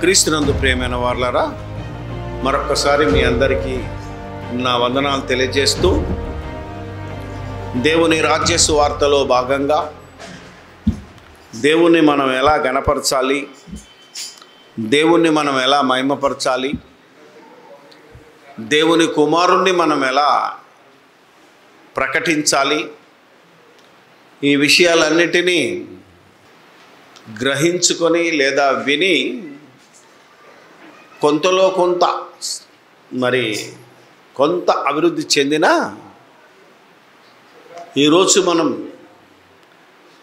క్రీస్తునందు ప్రియమైన వారలారా, మరొకసారి మీ అందరికీ నా వందనాలు తెలియజేస్తూ, దేవుని రాజ్య సువార్తలో భాగంగా దేవుణ్ణి మనం ఎలా గణపరచాలి, దేవుణ్ణి మనం ఎలా మహిమపరచాలి, దేవుని కుమారుణ్ణి మనం ఎలా ప్రకటించాలి, ఈ విషయాలన్నిటినీ గ్రహించుకొని లేదా విని కొంతలో కొంత అభివృద్ధి చెందిన ఈరోజు మనం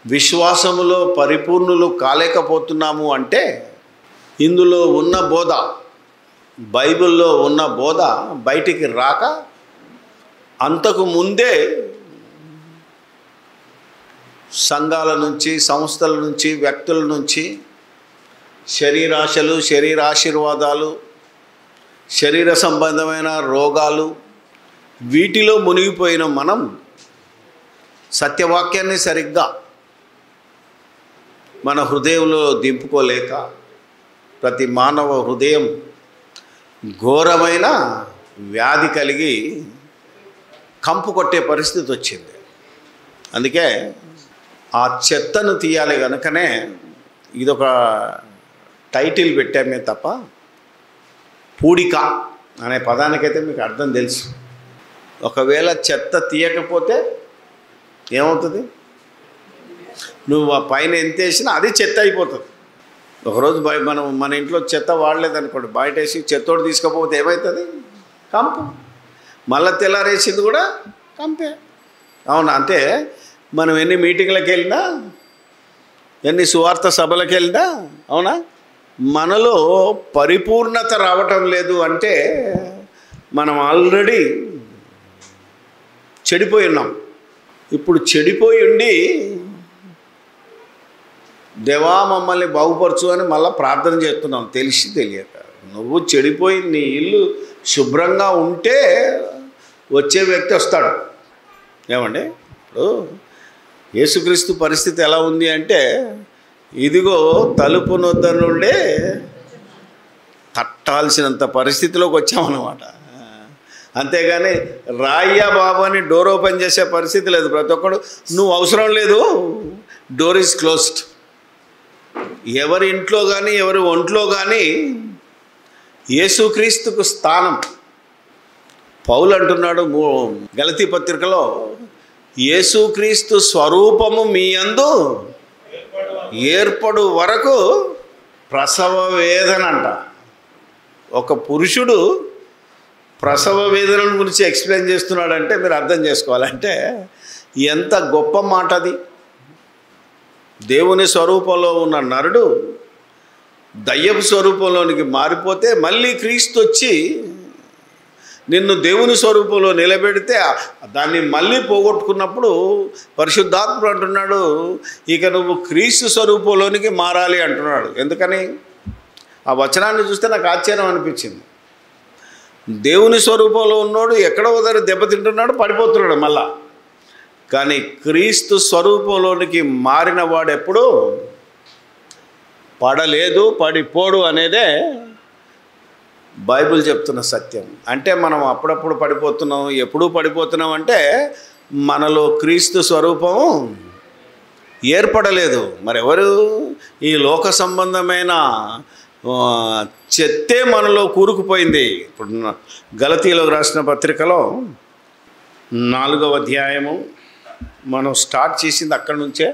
విశ్వాసములో పరిపూర్ణులు కాలేకపోతున్నాము అంటే ఇందులో ఉన్న బోధ, బైబిల్లో ఉన్న బోధ బయటికి రాక అంతకు ముందే సంఘాల నుంచి, సంస్థల నుంచి, వ్యక్తుల నుంచి శరీరాశలు, శరీరాశీర్వాదాలు, శరీర సంబంధమైన రోగాలు, వీటిలో మునిగిపోయిన మనం సత్యవాక్యాన్ని సరిగ్గా మన హృదయంలో దింపుకోలేక ప్రతి మానవ హృదయం ఘోరమైన వ్యాధి కలిగి కంపు కొట్టే పరిస్థితి వచ్చింది. అందుకే ఆ చెత్తను తీయాలి కనుకనే ఇదొక టైటిల్ పెట్టామే తప్ప, పూడిక అనే పదానికైతే మీకు అర్థం తెలుసు. ఒకవేళ చెత్త తీయకపోతే ఏమవుతుంది? నువ్వు ఆ పైన ఎంత వేసినా అది చెత్త అయిపోతుంది. ఒకరోజు మన ఇంట్లో చెత్త వాడలేదనుకోండి, బయట వేసి చెత్తోడు తీసుకపోతే ఏమవుతుంది? కంపు. మళ్ళీ తెల్లారేసింది కూడా కంపే. అవునా? అంటే మనం ఎన్ని మీటింగ్లకు వెళ్ళినా, ఎన్ని సువార్త సభలకు వెళ్ళినా, అవునా, మనలో పరిపూర్ణత రావటం లేదు అంటే మనం ఆల్రెడీ చెడిపోయి ఉన్నాం. ఇప్పుడు చెడిపోయి ఉండి దేవా మమ్మల్ని బాగుపరచు అని మళ్ళీ ప్రార్థన చేస్తున్నాం తెలిసి తెలియక. నువ్వు చెడిపోయి నీ ఇల్లు శుభ్రంగా ఉంటే వచ్చే వ్యక్తి వస్తాడు. ఏమండి, ఇప్పుడు యేసుక్రీస్తు పరిస్థితి ఎలా ఉంది అంటే, ఇదిగో తలుపు నొద్ద నుండే తట్టాల్సినంత పరిస్థితిలోకి వచ్చామన్నమాట. అంతేగాని రాయ్యా బాబు అని డోర్ ఓపెన్ చేసే పరిస్థితి లేదు. ప్రతి ఒక్కడు నువ్వు అవసరం లేదు, డోర్ ఈజ్ క్లోజ్డ్. ఎవరి ఇంట్లో కానీ ఎవరి ఒంట్లో కానీ యేసుక్రీస్తుకు స్థానం. పౌలు అంటున్నాడు గలతీ పత్రికలో, యేసుక్రీస్తు స్వరూపము మీ యందు ఏర్పడు వరకు ప్రసవ వేదన అంట. ఒక పురుషుడు ప్రసవ వేదన గురించి ఎక్స్ప్లెయిన్ చేస్తున్నాడంటే మీరు అర్థం చేసుకోవాలంటే ఎంత గొప్ప మాట అది. దేవుని స్వరూపంలో ఉన్న నరుడు దయ్యపు స్వరూపంలోనికి మారిపోతే మళ్ళీ క్రీస్తు వచ్చి నిన్ను దేవుని స్వరూపంలో నిలబెడితే దాన్ని మళ్ళీ పోగొట్టుకున్నప్పుడు పరిశుద్ధాత్ముడు అంటున్నాడు, ఇక నువ్వు క్రీస్తు స్వరూపంలోనికి మారాలి అంటున్నాడు. ఎందుకని? ఆ వచనాన్ని చూస్తే నాకు ఆశ్చర్యం అనిపించింది. దేవుని స్వరూపంలో ఉన్నోడు ఎక్కడో దగ్గర దెబ్బతింటున్నాడు, పడిపోతున్నాడు మళ్ళా. కానీ క్రీస్తు స్వరూపంలోనికి మారిన వాడు ఎప్పుడు పడలేదు, పడిపోడు అనేదే బైబిల్ చెప్తున్న సత్యం. అంటే మనం అప్పుడప్పుడు పడిపోతున్నాం, ఎప్పుడూ పడిపోతున్నాం అంటే మనలో క్రీస్తు స్వరూపం ఏర్పడలేదు. మరెవరు? ఈ లోక సంబంధమైన చెత్తే మనలో కూరుకుపోయింది. ఇప్పుడు గలతీలకు రాసిన పత్రికలో 4వ అధ్యాయము మనం స్టార్ట్ చేసింది అక్కడి నుంచే.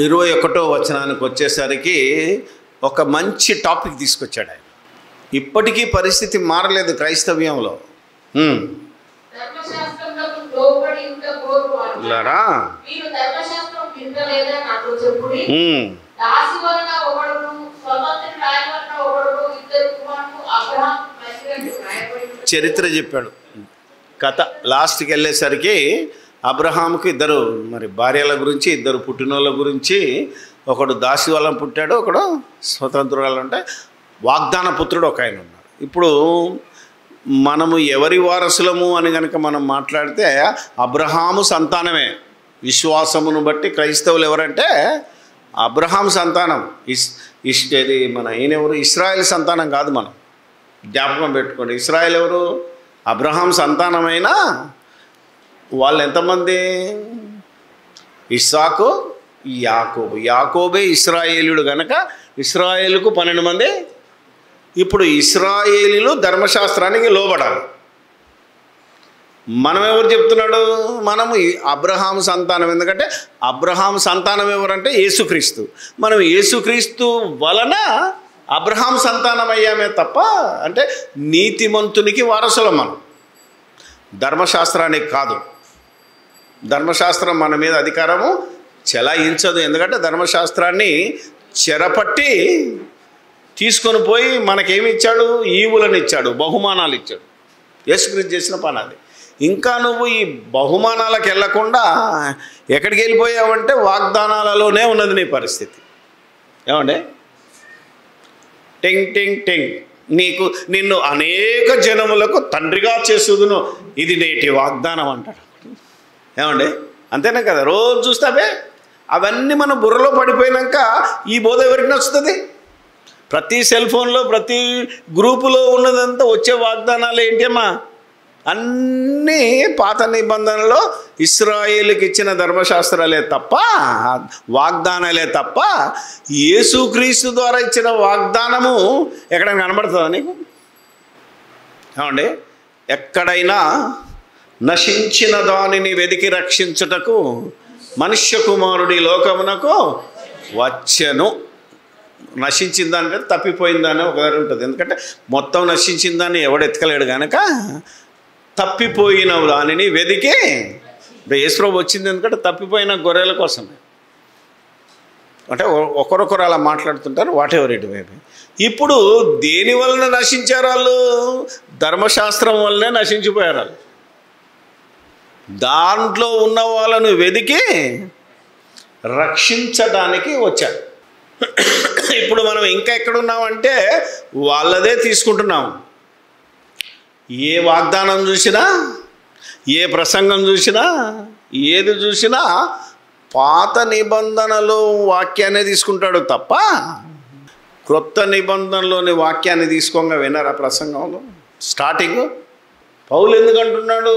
ఇరవై 21వ వచనానికి వచ్చేసరికి ఒక మంచి టాపిక్ తీసుకొచ్చాడు ఆయన. ఇప్పటికీ పరిస్థితి మారలేదు క్రైస్తవ్యంలో. చరిత్ర చెప్పాడు. కథ లాస్ట్కి వెళ్ళేసరికి అబ్రహాముకు ఇద్దరు మరి భార్యల గురించి, ఇద్దరు పుట్టినోళ్ళ గురించి, ఒకడు దాసి వలన పుట్టాడు, ఒకడు స్వతంత్రురాలు అంటే వాగ్దాన పుత్రుడు ఒక ఆయన ఉన్నాడు. ఇప్పుడు మనము ఎవరి వారసులము అని కనుక మనం మాట్లాడితే అబ్రహాము సంతానమే. విశ్వాసమును బట్టి క్రైస్తవులు ఎవరంటే అబ్రహాం సంతానం. ఇది మన ఈయనెవరు? ఇస్రాయేల్ సంతానం కాదు. మనం జ్ఞాపకం పెట్టుకోండి. ఇస్రాయేల్ ఎవరు? అబ్రహాం సంతానమైన వాళ్ళు ఎంతమంది? ఇస్సాకు, యాకోబు. యాకోబే ఇస్రాయేలుడు గనక ఇస్రాయేలుకు 12 మంది. ఇప్పుడు ఇస్రాయేలీలు ధర్మశాస్త్రానికి లోబడాలి. మనం ఎవరు చెప్తున్నాడు? మనము అబ్రహాం సంతానం. ఎందుకంటే అబ్రహాం సంతానం ఎవరంటే యేసుక్రీస్తు. మనం యేసుక్రీస్తు వలన అబ్రహాం సంతానం అయ్యామే తప్ప, అంటే నీతిమంతునికి వారసులం మనం, ధర్మశాస్త్రానికి కాదు. ధర్మశాస్త్రం మన మీద అధికారము చెలాయించదు. ఎందుకంటే ధర్మశాస్త్రాన్ని చెరపట్టి తీసుకొని పోయి మనకేమి ఇచ్చాడు? ఈవులను ఇచ్చాడు, బహుమానాలు ఇచ్చాడు. యేసుక్రీస్తు చేసిన పని అది. ఇంకా నువ్వు ఈ బహుమానాలకు వెళ్ళకుండా ఎక్కడికి వెళ్ళిపోయావంటే వాగ్దానాలలోనే ఉన్నది నీ పరిస్థితి. ఏమండి? టింగ్ టింగ్ టింగ్, నిన్ను అనేక జనములకు తండ్రిగా చేసుదును, ఇది నేటి వాగ్దానం అంటాడు. ఏమండి? అంతేనా కదా? రోజు చూస్తావే అవన్నీ మన బుర్రలో పడిపోయినాక ఈ బోధ ఎవరికి నచ్చుతుంది? ప్రతి సెల్ ఫోన్లో, ప్రతి గ్రూపులో ఉన్నదంతా వచ్చే వాగ్దానాలు ఏంటమ్మా? అన్నీ పాత నిబంధనలో ఇశ్రాయేలుకి ఇచ్చిన ధర్మశాస్త్రాలే తప్ప, వాగ్దానాలే తప్ప, యేసుక్రీస్తు ద్వారా ఇచ్చిన వాగ్దానము ఎక్కడైనా కనబడుతుందా నీకు? ఏమండి? ఎక్కడైనా నశించిన దానిని వెదికి రక్షించుటకు మనుష్య కుమారుడి లోకమునకు వచ్చెను. నశించిందాని కంటే తప్పిపోయిందని ఒకదారి ఉంటుంది. ఎందుకంటే మొత్తం నశించిందని ఎవడు ఎత్తుకలేడు కనుక తప్పిపోయిన దానిని వెదికి. యేసుప్రభు వచ్చింది ఎందుకంటే తప్పిపోయిన గొర్రెల కోసమే. అంటే ఒకరొకరు అలా మాట్లాడుతుంటారు. What ever it may be. ఇప్పుడు దేని వలన నశించారు వాళ్ళు? ధర్మశాస్త్రం వల్లనే నశించిపోయారు వాళ్ళు. దాంట్లో ఉన్న వాళ్ళను వెదికి రక్షించడానికి వచ్చారు. ఇప్పుడు మనం ఇంకా ఎక్కడున్నామంటే వాళ్ళదే తీసుకుంటున్నాం. ఏ వాగ్దానం చూసినా, ఏ ప్రసంగం చూసినా, ఏది చూసినా పాత నిబంధనలో వాక్యాన్ని తీసుకుంటాడు తప్ప క్రొత్త నిబంధనలోని వాక్యాన్ని తీసుకోగా విన్నారా? ప్రసంగంలో స్టార్టింగ్ పౌలు ఎందుకు అంటున్నాడు?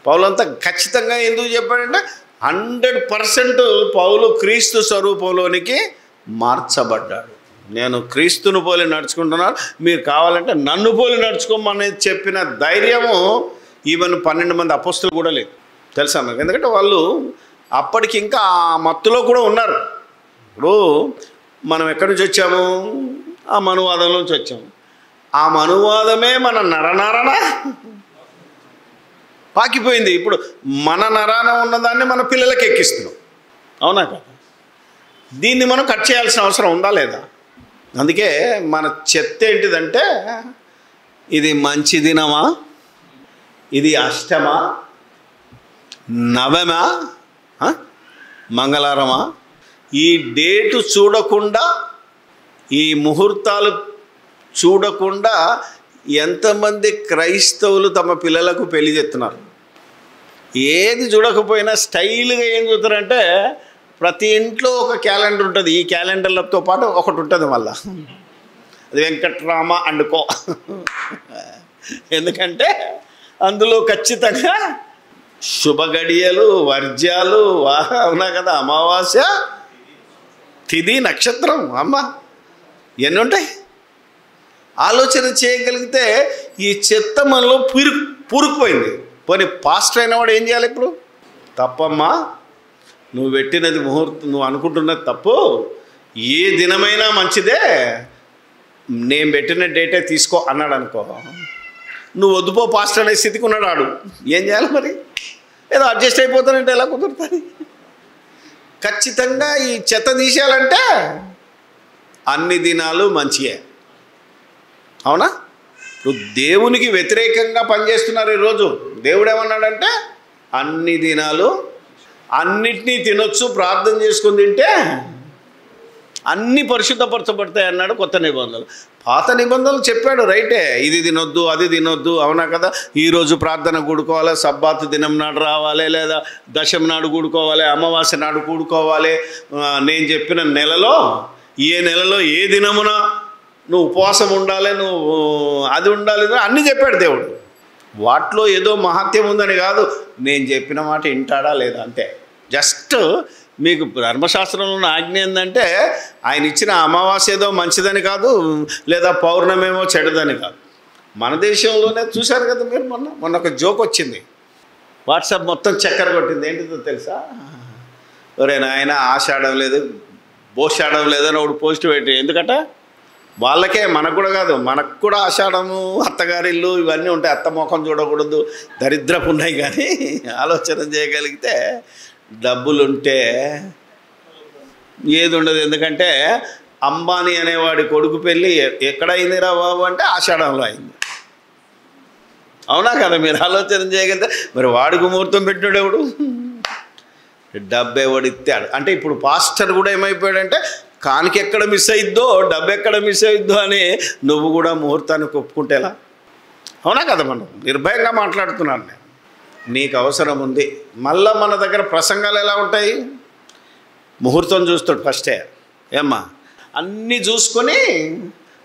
పౌలు అంతా ఖచ్చితంగా ఎందుకు చెప్పాడంటే 100% పౌలు క్రీస్తు స్వరూపంలోనికి మార్చబడ్డాడు. నేను క్రీస్తును పోలి నడుచుకుంటున్నాను, మీరు కావాలంటే నన్ను పోలి నడుచుకోమని చెప్పిన ధైర్యము ఈవెన్ 12 మంది అపోస్తులు కూడా లేదు. తెలుసా మీకు? ఎందుకంటే వాళ్ళు అప్పటికి ఇంకా ఆ మత్తులో కూడా ఉన్నారు. ఇప్పుడు మనం ఎక్కడి నుంచి వచ్చాము? ఆ మనువాదం నుంచి వచ్చాము. ఆ మనువాదమే మన నరనరన పాకిపోయింది. ఇప్పుడు మన నరాన ఉన్నదాన్ని మన పిల్లలకి ఎక్కిస్తున్నాం. అవునా కదా? దీన్ని మనం కట్ చేయాల్సిన అవసరం ఉందా లేదా? అందుకే మన చెత్త ఏంటిదంటే, ఇది మంచి దినమా, ఇది అష్టమా, నవమా, మంగళవారమా, ఈ డేటు చూడకుండా, ఈ ముహూర్తాలు చూడకుండా ఎంతమంది క్రైస్తవులు తమ పిల్లలకు పెళ్లి చేస్తున్నారు. ఏది చూడకపోయినా స్టైల్గా ఏం చూస్తారంటే, ప్రతి ఇంట్లో ఒక క్యాలెండర్ ఉంటుంది. ఈ క్యాలెండర్లతో పాటు ఒకటి ఉంటుంది మళ్ళా, అది వెంకట్రామ అండుకో. ఎందుకంటే అందులో ఖచ్చితంగా శుభగడియలు, వర్జ్యాలు, అవునా కదా, అమావాస్య, తిథి, నక్షత్రం, అమ్మ ఎన్ని ఉంటాయి. ఆలోచన చేయగలిగితే ఈ చెత్త మనలో పూరుకుపోయింది. పోనీ పాస్టర్ అయిన వాడు ఏం చేయాలి ఇప్పుడు? తప్పమ్మా, నువ్వు పెట్టినది ముహూర్తం, నువ్వు అనుకుంటున్నది తప్పు, ఏ దినమైనా మంచిదే, నేను పెట్టిన డేటే తీసుకో అన్నాడు అనుకో, నువ్వు వద్దుపో పాస్టర్ అనే స్థితికి ఉన్నాడు ఆడు. ఏం చేయాలి మరి? ఏదో అడ్జస్ట్ అయిపోతానంటే ఎలా కుదురుతుంది? ఖచ్చితంగా ఈ చెత్త తీసేయాలంటే అన్ని దినాలు మంచియే. అవునా? నువ్వు దేవునికి వ్యతిరేకంగా పనిచేస్తున్నారు ఈరోజు. దేవుడు ఏమన్నాడంటే అన్ని దినాలు అన్నిటినీ తినొచ్చు, ప్రార్థన చేసుకుని తింటే అన్నీ పరిశుద్ధపరచబడతాయి అన్నాడు కొత్త నిబంధనలు. పాత నిబంధనలు చెప్పాడు రైటే, ఇది తినొద్దు అది తినొద్దు, అవునా కదా. ఈరోజు ప్రార్థన కూడుకోవాలి, సబ్బాతు దినం నాడు రావాలి, లేదా దశమి నాడు కూడుకోవాలి, అమావాస్య నాడు కూడుకోవాలి, నేను చెప్పిన నెలలో ఏ నెలలో ఏ దినమున నువ్వు ఉపవాసం ఉండాలి, నువ్వు అది ఉండాలి, అన్నీ చెప్పాడు దేవుడు. వాటిలో ఏదో మహత్యం ఉందని కాదు, నేను చెప్పిన మాట వింటాడా లేదా అంతే. జస్ట్ మీకు ధర్మశాస్త్రంలో ఉన్న ఆజ్ఞ ఏంటంటే ఆయన ఇచ్చిన అమావాస్య ఏదో మంచిదని కాదు, లేదా పౌర్ణమేమో చెడుదని కాదు. మన దేశంలోనే చూశారు కదా మీరు, మొన్న ఒక జోక్ వచ్చింది, వాట్సాప్ మొత్తం చక్కెర కొట్టింది. ఏంటిదో తెలుసా? ఒరే నాయన ఆషాఢం లేదు బోషాఢం లేదని ఒకటి పోస్ట్ పెట్టి, ఎందుకంటే వాళ్ళకే, మనకు కూడా కాదు, మనకు కూడా ఆషాఢము అత్తగారిల్లు ఇవన్నీ ఉంటాయి. అత్త ముఖం చూడకూడదు, దరిద్రపు ఉన్నాయి. కానీ ఆలోచన చేయగలిగితే డబ్బులుంటే ఏది ఉండదు. ఎందుకంటే అంబానీ అనేవాడి కొడుకు పెళ్ళి ఎక్కడైందిరా బాబు అంటే ఆషాఢంలో అయింది. అవునా కదా? మీరు ఆలోచన చేయగలిగితే మరి వాడికి ముహూర్తం పెట్టినాడు ఎవడు? డబ్బు ఎవడు ఇస్తాడు అంటే. ఇప్పుడు పాస్టర్ కూడా ఏమైపోయాడంటే కానికి ఎక్కడ మిస్ అయిద్దో, డబ్బు ఎక్కడ మిస్ అయిద్దో అని నువ్వు కూడా ముహూర్తానికి ఒప్పుకుంటేలా? అవునా కదా? మనం నిర్భయంగా మాట్లాడుతున్నాను నేను. నీకు అవసరం ఉంది. మళ్ళీ మన దగ్గర ప్రసంగాలు ఎలా ఉంటాయి? ముహూర్తం చూస్తాడు ఫస్టే, ఏమ్మా అన్నీ చూసుకొని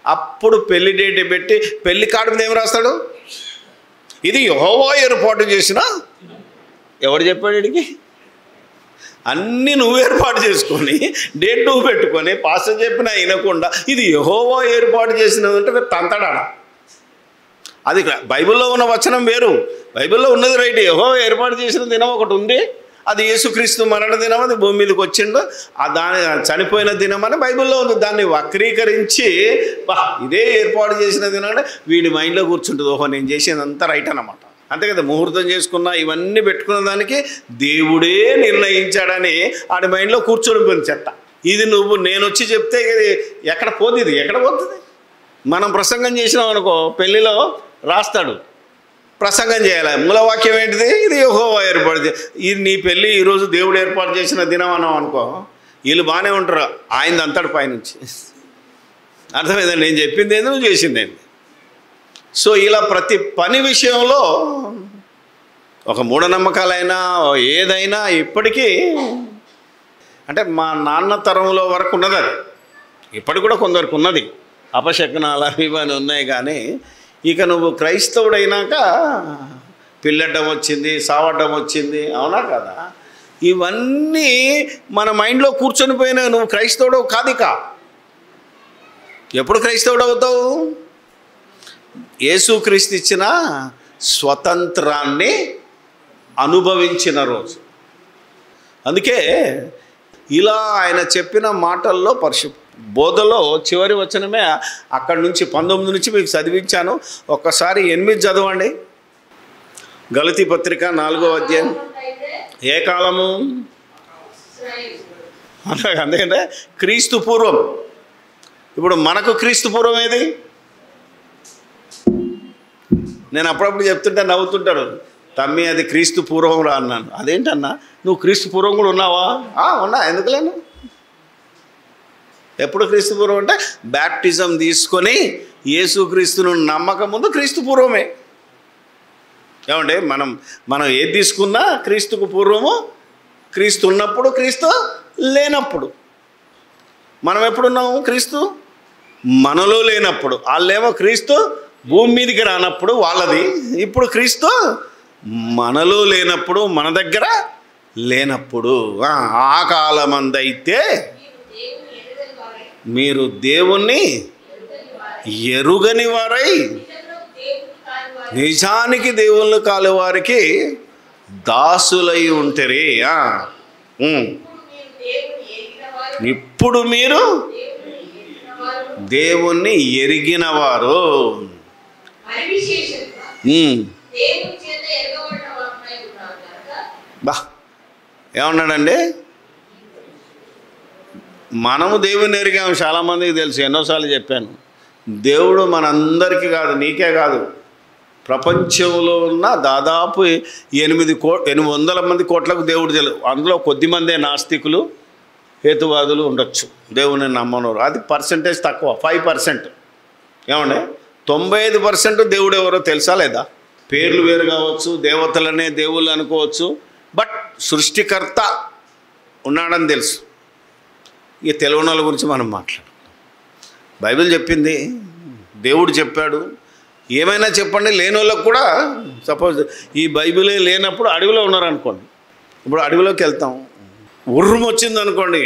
అప్పుడు పెళ్లి డేట్ పెట్టి, పెళ్లి కార్డు మీద ఏం రాస్తాడు? ఇది యెహోవా ఏర్పాటు చేసిన. ఎవడు చెప్పాడు వీడికి? అన్నీ నువ్వు ఏర్పాటు చేసుకొని డేట్ నువ్వు పెట్టుకొని పాస్టర్ చెప్పినా వినకుండా ఇది యెహోవా ఏర్పాటు చేసినదంటే తంతడా. అది బైబిల్లో ఉన్న వచనం వేరు, బైబిల్లో ఉన్నది రైట్. యెహోవా ఏర్పాటు చేసిన దినం ఒకటి ఉంది, అది యేసుక్రీస్తు మరణ దినం, అది భూమి మీదకి వచ్చిండు, దాని చనిపోయిన దినం అని బైబిల్లో ఉంది. దాన్ని వక్రీకరించి ఇదే ఏర్పాటు చేసిన దినం అంటే వీడి మైండ్లో కూర్చుంటుంది, ఓహో నేను చేసేదంతా రైట్ అన్నమాట. అంతే కదా? ముహూర్తం చేసుకున్న ఇవన్నీ పెట్టుకున్న దానికి దేవుడే నిర్ణయించాడని ఆడి మైండ్లో కూర్చొని చెత్త. ఇది నువ్వు నేను వచ్చి చెప్తే ఎక్కడ పోతుంది? ఇది ఎక్కడ పోతుంది? మనం ప్రసంగం చేసినాం అనుకో, పెళ్ళిలో రాస్తాడు ప్రసంగం చేయాలి, మూలవాక్యం ఏంటిది? ఇది యెహోవా ఏర్పాటు ఇది నీ పెళ్ళి ఈరోజు దేవుడు ఏర్పాటు చేసిన దినం అన్నాం అనుకో, వీళ్ళు బాగానే ఉంటారు, ఆయనది అంతాడు పైనుంచి. అర్థమైందండి? నేను చెప్పింది ఏంది, నువ్వు చేసింది ఏంది. సో ఇలా ప్రతి పని విషయంలో ఒక మూఢనమ్మకాలైనా ఏదైనా ఇప్పటికీ అంటే మా నాన్న తరంలో వరకు ఉన్నది, అది ఇప్పటికి కూడా కొందరికి ఉన్నది, అపశకనాలు అవి ఇవన్నీ ఉన్నాయి. కానీ ఇక నువ్వు క్రైస్తవుడైనాక పిల్లడ్డం వచ్చింది, సావడ్డం వచ్చింది, అవునా కదా? ఇవన్నీ మన మైండ్లో కూర్చొని పోయినా నువ్వు క్రైస్తవుడు కాదు. ఇక ఎప్పుడు క్రైస్తవుడు అవుతావు? యేసుక్రీస్తు ఇచ్చిన స్వతంత్రాన్ని అనుభవించిన రోజు. అందుకే ఇలా ఆయన చెప్పిన మాటల్లో బోధలో చివరి వచనమే అక్కడి నుంచి 19 నుంచి మీకు చదివించాను. ఒక్కసారి 8 చదవండి. గలతీ పత్రిక 4వ అధ్యాయం. ఏ కాలము? అందుకంటే క్రీస్తు పూర్వం. ఇప్పుడు మనకు క్రీస్తు పూర్వం ఏది? నేను అప్పుడప్పుడు చెప్తుంటే నవ్వుతుంటారు, తమ్మి అది క్రీస్తు పూర్వం రా అన్నాను. అదేంటన్నా, నువ్వు క్రీస్తు పూర్వం కూడా ఉన్నావా? ఉన్నా, ఎందుకు లేను. ఎప్పుడు క్రీస్తు పూర్వం అంటే బ్యాప్టిజం తీసుకొని యేసుక్రీస్తును నమ్మక ముందు క్రీస్తు పూర్వమే. ఏమంటే మనం ఏది తీసుకున్నా క్రీస్తుకు పూర్వము, క్రీస్తు ఉన్నప్పుడు, క్రీస్తు లేనప్పుడు. మనం ఎప్పుడున్నాము? క్రీస్తు మనలో లేనప్పుడు. వాళ్ళేమో క్రీస్తు భూమి మీదకి రానప్పుడు వాళ్ళది. ఇప్పుడు క్రీస్తు మనలో లేనప్పుడు, మన దగ్గర లేనప్పుడు. ఆ కాలమందైతే మీరు దేవుణ్ణి ఎరుగని వారై నిజానికి దేవుళ్ళు కాని వారికి దాసులై ఉంటరి. ఇప్పుడు మీరు దేవుణ్ణి ఎరిగిన వారు. ఏమన్నాడండి? మనము దేవుని ఎరిగాము, చాలామందికి తెలుసు, ఎన్నోసార్లు చెప్పాను. దేవుడు మనందరికీ కాదు, నీకే కాదు, ప్రపంచంలో ఉన్న దాదాపు 800 మంది కోట్లకు దేవుడు తెలుసు. అందులో కొద్దిమందే నాస్తికులు, హేతువాదులు ఉండొచ్చు, దేవుని నమ్మనోరు. అది పర్సంటేజ్ తక్కువ, 5%. ఏమండి, 95% దేవుడు ఎవరో తెలుసా లేదా? పేర్లు వేరు కావచ్చు, దేవతలనే దేవుళ్ళు అనుకోవచ్చు, బట్ సృష్టికర్త ఉన్నాడని తెలుసు. ఇక తెలియని వాళ్ళ గురించి మనం మాట్లాడు. బైబిల్ చెప్పింది, దేవుడు చెప్పాడు. ఏమైనా చెప్పండి, లేని వాళ్ళకు కూడా. సపోజ్ ఈ బైబిలే లేనప్పుడు అడవిలో ఉన్నారనుకోండి, ఇప్పుడు అడవిలోకి వెళ్తాం, ఉరుము వచ్చింది అనుకోండి,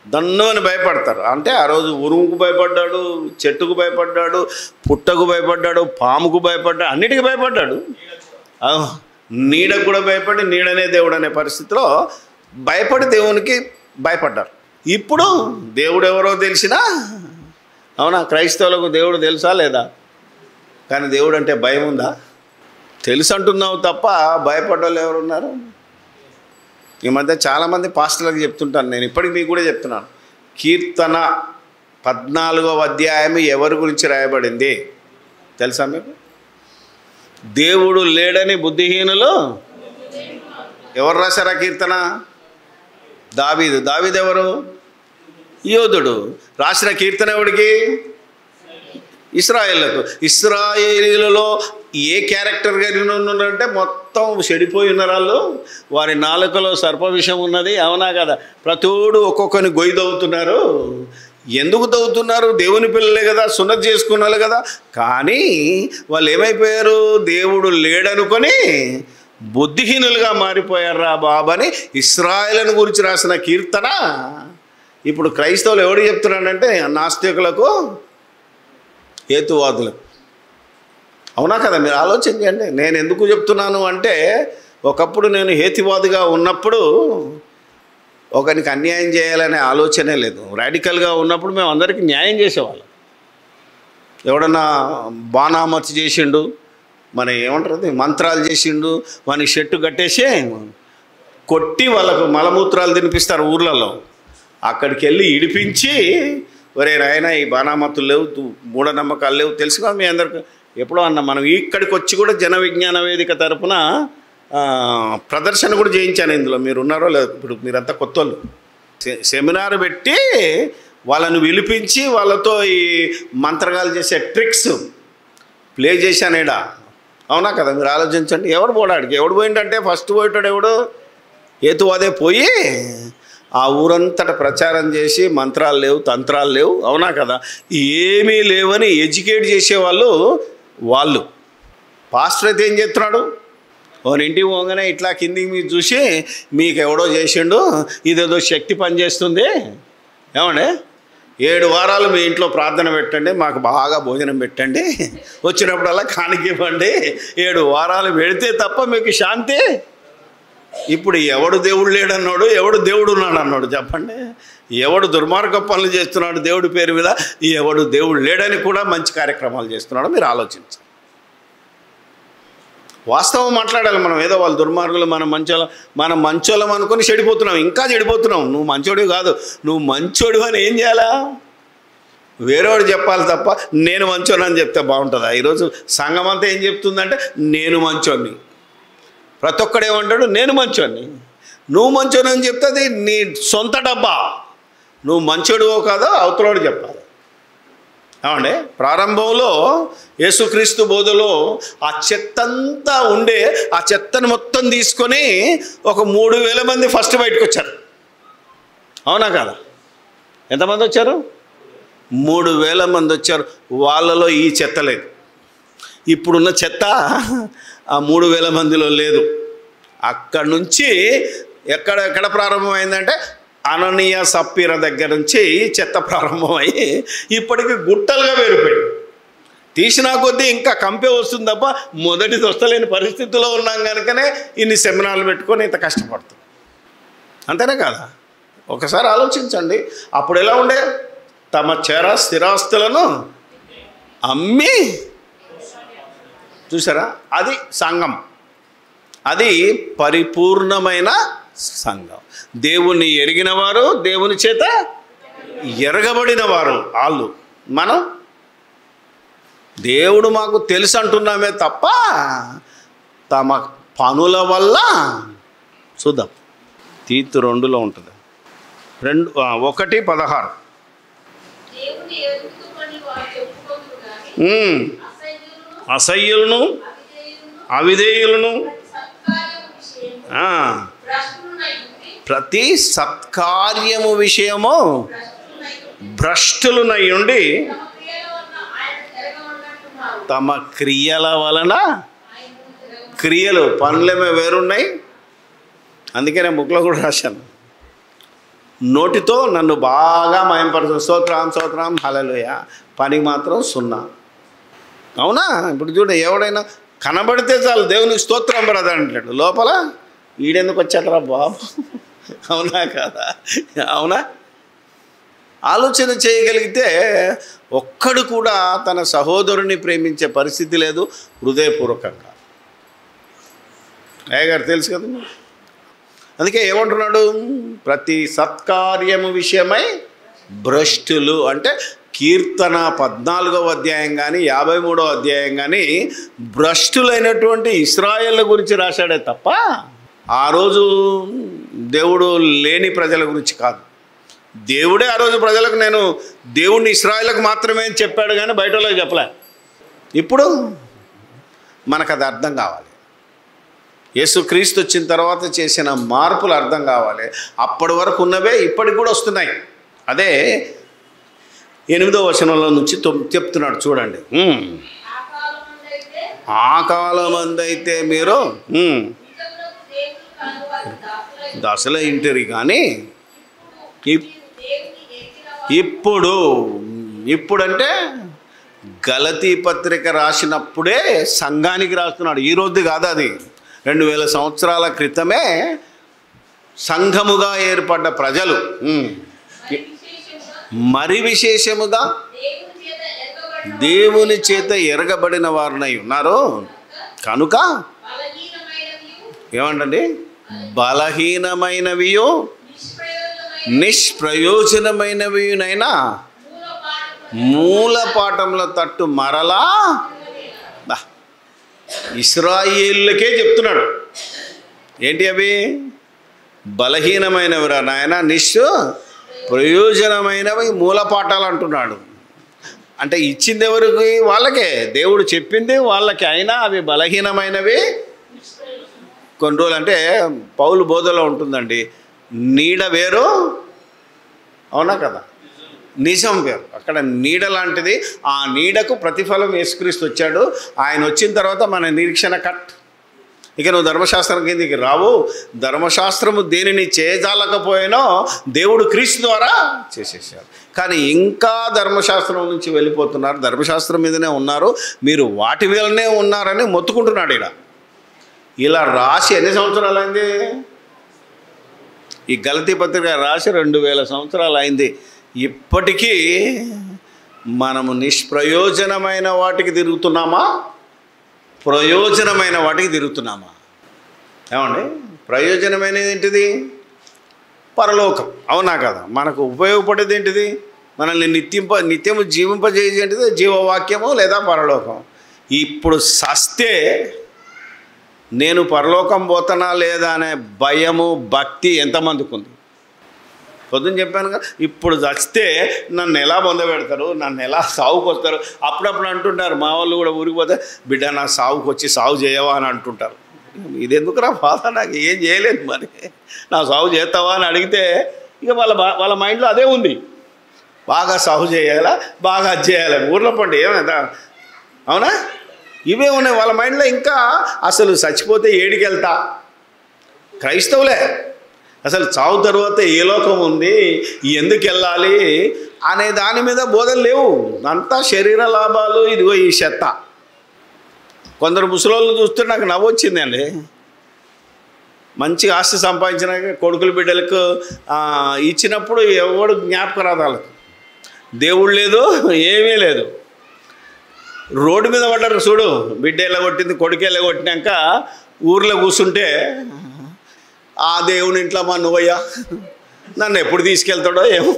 దన్ను అని భయపడతారు. అంటే ఆ రోజు ఉరుముకు భయపడ్డాడు, చెట్టుకు భయపడ్డాడు, పుట్టకు భయపడ్డాడు, పాముకు భయపడ్డాడు, అన్నిటికీ భయపడ్డాడు. నీడకు కూడా భయపడి, నీడనే దేవుడు అనే పరిస్థితిలో భయపడి దేవునికి భయపడ్డారు. ఇప్పుడు దేవుడు ఎవరో తెలిసినా, అవునా, క్రైస్తవులకు దేవుడు తెలుసా లేదా? కానీ దేవుడు అంటే భయం ఉందా? తెలుసు అంటున్నావు తప్ప భయపడ్డోళ్ళు ఎవరున్నారు? ఈ మధ్య చాలామంది పాస్టర్లకు చెప్తుంటాను, నేను ఇప్పటికి మీకు కూడా చెప్తున్నాను. కీర్తన 14వ అధ్యాయం ఎవరి గురించి రాయబడింది తెలుసా మీకు? దేవుడు లేడని బుద్ధిహీనులు. ఎవరు రాశారా కీర్తన? దావీదు. దావీదు ఎవరు? యోధుడు. రాసిన కీర్తన ఎవడికి? ఇశ్రాయేళ్లకు. ఇశ్రాయేలీలలో ఏ క్యారెక్టర్ కలిగి ఉన్నారంటే మొత్తం చెడిపోయి ఉన్నారు వాళ్ళు. వారి నాలుకలో సర్ప విషం ఉన్నది, అవునా కదా? ప్రతోడు ఒక్కొక్కరిని గొయ్యి తవ్వుతున్నారు. ఎందుకు తవ్వుతున్నారు? దేవుని పిల్లలే కదా, సున్నతి చేసుకున్నారు కదా. కానీ వాళ్ళు ఏమైపోయారు? దేవుడు లేడనుకొని బుద్ధిహీనులుగా మారిపోయారా బాబని ఇశ్రాయేలును గురించి రాసిన కీర్తన ఇప్పుడు క్రైస్తవులు ఎవడు చెప్తున్నాడంటే నాస్తికులకు, హేతువాదులకు. అవునా కదా? మీరు ఆలోచన చేయండి. నేను ఎందుకు చెప్తున్నాను అంటే, ఒకప్పుడు నేను హేతువాదిగా ఉన్నప్పుడు ఒకరికి అన్యాయం చేయాలనే ఆలోచనే లేదు. రాడికల్గా ఉన్నప్పుడు మేము అందరికీ న్యాయం చేసేవాళ్ళం. ఎవడన్నా బాణామర్చి చేసిండు, మన ఏమంటారు మంత్రాలు చేసిండు, వాని షెట్టు కట్టేసి కొట్టి వాళ్ళకు మలమూత్రాలు తినిపిస్తారు ఊర్లలో. అక్కడికి వెళ్ళి ఇడిపించి, ఒరే నాయన ఈ బాణామతులు లేవు, మూఢనమ్మకాలు లేవు, తెలుసుగా మీ అందరికి. ఎప్పుడో అన్న మనం ఇక్కడికి వచ్చి కూడా జన విజ్ఞాన వేదిక తరపున ప్రదర్శన కూడా చేయించాను. ఇందులో మీరు ఉన్నారో లేదు, ఇప్పుడు మీరంతా కొత్త వాళ్ళు. సెమినార్ పెట్టి వాళ్ళను పిలిపించి వాళ్ళతో ఈ మంత్రగాలు చేసే ట్రిక్స్ ప్లే చేశానేడా. అవునా కదా? మీరు ఆలోచించండి. ఎవడు పోడాడికి? ఎవడు పోయిందంటే ఫస్ట్ పోయేటాడు ఎవడు? హేతువాదే పోయి ఆ ఊరంతటా ప్రచారం చేసి మంత్రాలు లేవు, తంత్రాలు లేవు, అవునా కదా, ఏమీ లేవని ఎడ్యుకేట్ చేసేవాళ్ళు వాళ్ళు. పాస్టర్ అయితే ఏం చేస్తున్నాడు? ఓని ఇంటికి పోగానే ఇట్లా కిందికి మీరు చూసి, మీకు ఎవడో చేసిండు, ఇదేదో శక్తి పనిచేస్తుంది, ఏమండి 7 వారాలు మీ ఇంట్లో ప్రార్థన పెట్టండి, మాకు బాగా భోజనం పెట్టండి, వచ్చినప్పుడల్లా కానుక ఇవ్వండి, 7 వారాలు పెడితే తప్ప మీకు శాంతి. ఇప్పుడు ఎవడు దేవుడు లేడన్నాడు, ఎవడు దేవుడు ఉన్నాడు అన్నాడు చెప్పండి? ఎవడు దుర్మార్గ పనులు చేస్తున్నాడు దేవుడి పేరు మీద, ఎవడు దేవుడు లేడని కూడా మంచి కార్యక్రమాలు చేస్తున్నాడు? మీరు ఆలోచించండి. వాస్తవం మాట్లాడాలి మనం. ఏదో వాళ్ళు దుర్మార్గులు, మనం మంచోళ్ళం అనుకుని చెడిపోతున్నాం, ఇంకా చెడిపోతున్నాం. నువ్వు మంచోడివి కాదు, నువ్వు మంచోడు అని ఏం చేయాలా? వేరేవాడు చెప్పాలి తప్ప నేను మంచోని అని చెప్తే బాగుంటుందా? ఈరోజు సంఘం అంతా ఏం చెప్తుందంటే నేను మంచోడిని. ప్రతి ఒక్కడు ఏమంటాడు? నేను మంచోడిని. నువ్వు మంచోని అని చెప్తుంది నీ సొంత డబ్బా. నువ్వు మంచోడువో కాదో అవతలోడు చెప్పాలి. ఏమండి, ప్రారంభంలో యేసుక్రీస్తు బోధలో ఆ చెత్తంతా ఉండే, ఆ చెత్తను మొత్తం తీసుకొని ఒక 3000 మంది ఫస్ట్ బయటకు వచ్చారు. అవునా కదా? ఎంతమంది వచ్చారు? 3000 మంది వచ్చారు. వాళ్ళలో ఈ చెత్త లేదు. ఇప్పుడున్న చెత్త ఆ 3000 మందిలో లేదు. అక్కడి నుంచి ఎక్కడ ప్రారంభమైందంటే అననీయ సప్పీర దగ్గర నుంచి చెత్త ప్రారంభమై ఇప్పటికి గుట్టలుగా వేరిపోయింది. తీసినా కొద్దీ ఇంకా కంపే వస్తుంది తప్ప మొదటిది వస్తలేని పరిస్థితిలో ఉన్నాం కనుకనే ఇన్ని సెమినార్లు పెట్టుకొని ఇంత కష్టపడుతుంది. అంతేనే కదా? ఒకసారి ఆలోచించండి. అప్పుడు ఎలా ఉండే? తమ స్థిరాస్తులను అమ్మి, చూసారా? అది సంఘం, అది పరిపూర్ణమైన సంఘం. దేవుణ్ణి ఎరిగిన వారు, దేవుని చేత ఎరగబడిన వారు వాళ్ళు. మనం దేవుడు మాకు తెలుసు అంటున్నామే తప్ప తమ పనుల వల్ల. చూద్దాం, తీతు 2లో ఉంటుంది, 1:16. అసహ్యులను అవిధేయులను ప్రతి సత్కార్యము విషయము భ్రష్టులునై ఉండి తమ క్రియల వలన, క్రియలు పనులేమో వేరున్నాయి. అందుకే నేను బుక్లో కూడా రాశాను, నోటితో నన్ను బాగా మయంపరచు, స్తోత్రం స్తోత్రం హల్లెలూయా, పనికి మాత్రం 0. అవునా? ఇప్పుడు చూడ, ఎవడైనా కనబడితే చాలు దేవునికి స్తోత్రం బ్రదర్ అంటాడు, లోపల ఈడెందుకు వచ్చాడరా బాబు. అవునా కదా? అవునా? ఆలోచన చేయగలిగితే ఒక్కడు కూడా తన సహోదరుని ప్రేమించే పరిస్థితి లేదు హృదయపూర్వకంగా. అయ్యగారు తెలుసు కదా. అందుకే ఏమంటున్నాడు, ప్రతి సత్కార్యము విషయమై భ్రష్టులు అంటే కీర్తన 14వ అధ్యాయం కానీ 53వ అధ్యాయం కానీ భ్రష్టులైనటువంటి ఇశ్రాయేళ్ల గురించి రాశాడే తప్ప ఆ రోజు దేవుడు లేని ప్రజల గురించి కాదు. దేవుడే ఆ రోజు ప్రజలకు నేను దేవుడిని ఇశ్రాయేలుకు మాత్రమే అని చెప్పాడు కానీ బయట వాళ్ళకి చెప్పలే. ఇప్పుడు మనకు అది అర్థం కావాలి. యేసుక్రీస్తు వచ్చిన తర్వాత చేసిన మార్పులు అర్థం కావాలి. అప్పటి వరకు ఉన్నవే ఇప్పటికి కూడా వస్తున్నాయి. అదే 8వ వచనంలో నుంచి చెప్తున్నాడు చూడండి. ఆ కాలమందైతే మీరు దశల ఇంటరి కానీ ఇప్పుడంటే గలతీ పత్రిక రాసినప్పుడే సంఘానికి రాస్తున్నాడు. ఈ రోజు కాదు, అది 2000 సంవత్సరాల క్రితమే సంఘముగా ఏర్పడ్డ ప్రజలు. మరి విశేషముగా దేవుని చేత ఎరగబడిన వారునై ఉన్నారు కనుక ఏమంటండి, బలహీనమైనవియో నిష్ప్రయోజనమైనవినైనా మూల పాఠముల తట్టు మరలా ఇశ్రాయేలుకే చెప్తున్నాడు. ఏంటి అవి? బలహీనమైనవిరా నాయన, ప్రయోజనమైనవి మూల పాఠాలు అంటున్నాడు. అంటే ఇచ్చింది ఎవరికి? వాళ్ళకే. దేవుడు చెప్పింది వాళ్ళకి, అయినా అవి బలహీనమైనవి. కొన్ని రోజులు అంటే పౌలు బోధలో ఉంటుందండి, నీడ వేరు, అవునా కదా, నిజం వేరు. అక్కడ నీడ లాంటిది. ఆ నీడకు ప్రతిఫలం యేసుక్రీస్తు వచ్చాడు. ఆయన వచ్చిన తర్వాత మన నిరీక్షణ కట్. ఇక నువ్వు ధర్మశాస్త్రం కిందికి రావు. ధర్మశాస్త్రము దేనిని చేయజాలకపోయినో దేవుడు క్రీస్తు ద్వారా చేసేసాడు. కానీ ఇంకా ధర్మశాస్త్రం నుంచి వెళ్ళిపోతున్నారు, ధర్మశాస్త్రం మీదనే ఉన్నారు, మీరు వాటి మీదనే ఉన్నారని మొత్తుకుంటున్నాడు. ఇలా రాసి ఎన్ని సంవత్సరాలు అయింది? ఈ గలతీ పత్రిక రాసి 2000 సంవత్సరాలు అయింది. ఇప్పటికీ మనము నిష్ప్రయోజనమైన వాటికి తిరుగుతున్నామా, ప్రయోజనమైన వాటికి తిరుగుతున్నామా? ఏమండి, ప్రయోజనమైనది ఏంటిది? పరలోకం, అవునా కదా? మనకు ఉపయోగపడేది ఏంటిది? మనల్ని నిత్యము జీవింపజేసేది ఏంటిది? జీవవాక్యము లేదా పరలోకం. ఇప్పుడు సస్తే నేను పరలోకం పోతానా లేదా అనే భయము భక్తి ఎంతమందికి ఉంది? పొద్దున్న చెప్పాను కదా, ఇప్పుడు చస్తే నన్ను ఎలా పొందబెడతారు, నన్ను ఎలా సాగుకు వస్తారు. అప్పుడప్పుడు అంటుంటారు మా వాళ్ళు కూడా, ఊరికి పోతే బిడ్డ నా సాగుకు వచ్చి సాగు చేయవా అని అంటుంటారు. ఇది ఎందుకురా బాధ, నాకు ఏం చేయలేదు, మరి నా సాగు చేస్తావా అని అడిగితే ఇక వాళ్ళ మైండ్లో అదే ఉంది. బాగా సాగు చేయాలా, బాగా అది చేయాలి, ఊర్లో పండి ఏమైనా, అవునా? ఇవే ఉన్నాయి వాళ్ళ మైండ్లో. ఇంకా అసలు చచ్చిపోతే ఏడికి వెళ్తా, క్రైస్తవులే, అసలు చావు తర్వాత ఏ లోకం ఉంది, ఎందుకు వెళ్ళాలి అనే దాని మీద బోధలు లేవు. అంతా శరీర లాభాలు, ఇదిగో ఈ చెత్త. కొందరు ముసలోళ్ళు చూస్తే నాకు నవ్వు వచ్చిందండి. మంచి ఆస్తి సంపాదించిన కొడుకులు బిడ్డలకు ఇచ్చినప్పుడు ఎవడు జ్ఞాపకం రాదు వాళ్ళకు. దేవుడు లేదు, ఏమీ లేదు. రోడ్డు మీద పడ్డారు చూడు, బిడ్డ ఎల్లగొట్టింది, కొడుకు ఎల్లగొట్టినాక ఊర్లో కూర్చుంటే ఆ దేవుని ఇంట్లో మా నువ్వయ్యా నన్ను ఎప్పుడు తీసుకెళ్తాడో ఏమో.